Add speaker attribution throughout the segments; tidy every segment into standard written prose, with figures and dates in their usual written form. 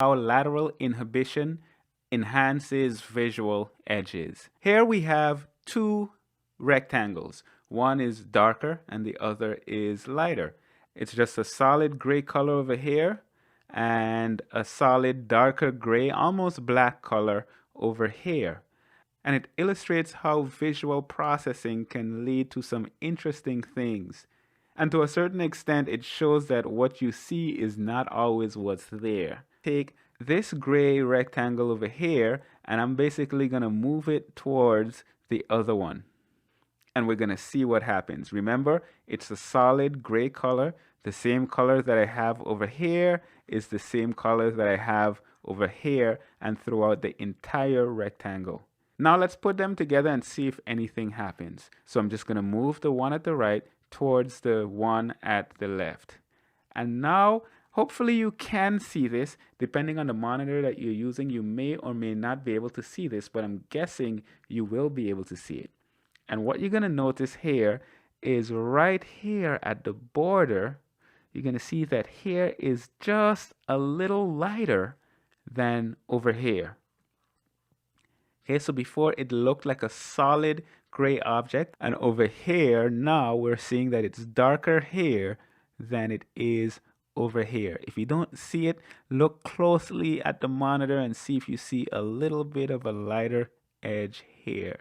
Speaker 1: how lateral inhibition enhances visual edges. Here we have two rectangles. One is darker and the other is lighter. It's just a solid gray color over here and a solid darker gray, almost black color over here. And it illustrates how visual processing can lead to some interesting things. And to a certain extent, it shows that what you see is not always what's there. Take this gray rectangle over here, and I'm basically going to move it towards the other one. And we're going to see what happens. Remember, it's a solid gray color. The same color that I have over here is the same color that I have over here and throughout the entire rectangle. Now let's put them together and see if anything happens. So I'm just going to move the one at the right towards the one at the left. And now, hopefully you can see this. Depending on the monitor that you're using, you may or may not be able to see this, but I'm guessing you will be able to see it. And what you're going to notice here is right here at the border, you're going to see that here is just a little lighter than over here. Okay, so before it looked like a solid gray object, and over here now we're seeing that it's darker here than it is over here. If you don't see it, look closely at the monitor and see if you see a little bit of a lighter edge here.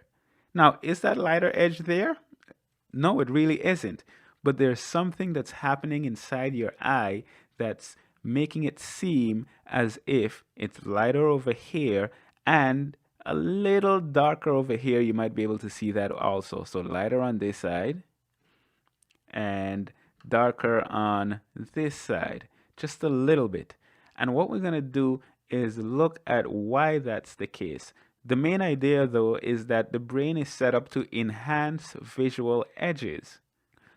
Speaker 1: Now, is that lighter edge there? No, it really isn't. But there's something that's happening inside your eye that's making it seem as if it's lighter over here and a little darker over here. You might be able to see that also. So lighter on this side and darker on this side, just a little bit. And what we're going to do is look at why that's the case. The main idea, though, is that the brain is set up to enhance visual edges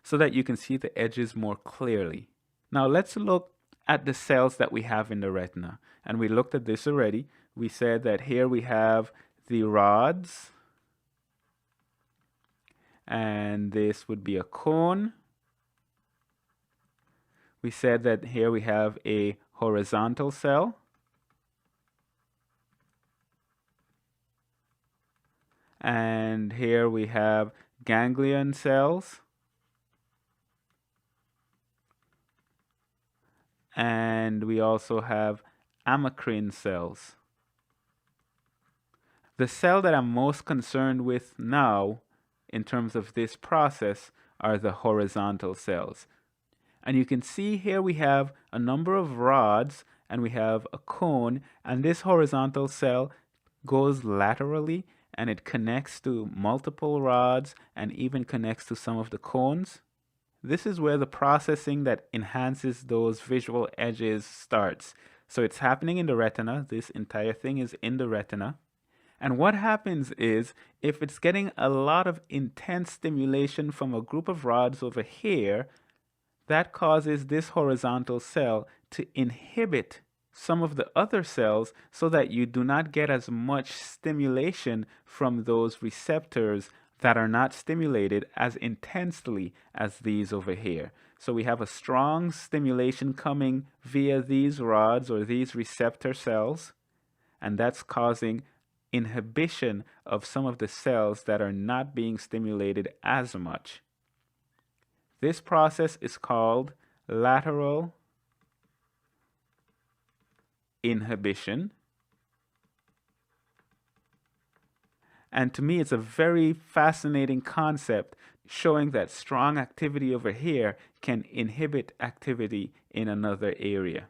Speaker 1: so that you can see the edges more clearly. Now let's look at the cells that we have in the retina. And we looked at this already. We said that here we have the rods, and this would be a cone. We said that here we have a horizontal cell, and here we have ganglion cells, and we also have amacrine cells. The cell that I'm most concerned with now in terms of this process are the horizontal cells. And you can see here we have a number of rods and we have a cone, and this horizontal cell goes laterally and it connects to multiple rods and even connects to some of the cones. This is where the processing that enhances those visual edges starts. So it's happening in the retina. This entire thing is in the retina. And what happens is, if it's getting a lot of intense stimulation from a group of rods over here, that causes this horizontal cell to inhibit some of the other cells so that you do not get as much stimulation from those receptors that are not stimulated as intensely as these over here. So we have a strong stimulation coming via these rods or these receptor cells, and that's causing inhibition of some of the cells that are not being stimulated as much. This process is called lateral inhibition. And to me, it's a very fascinating concept, showing that strong activity over here can inhibit activity in another area.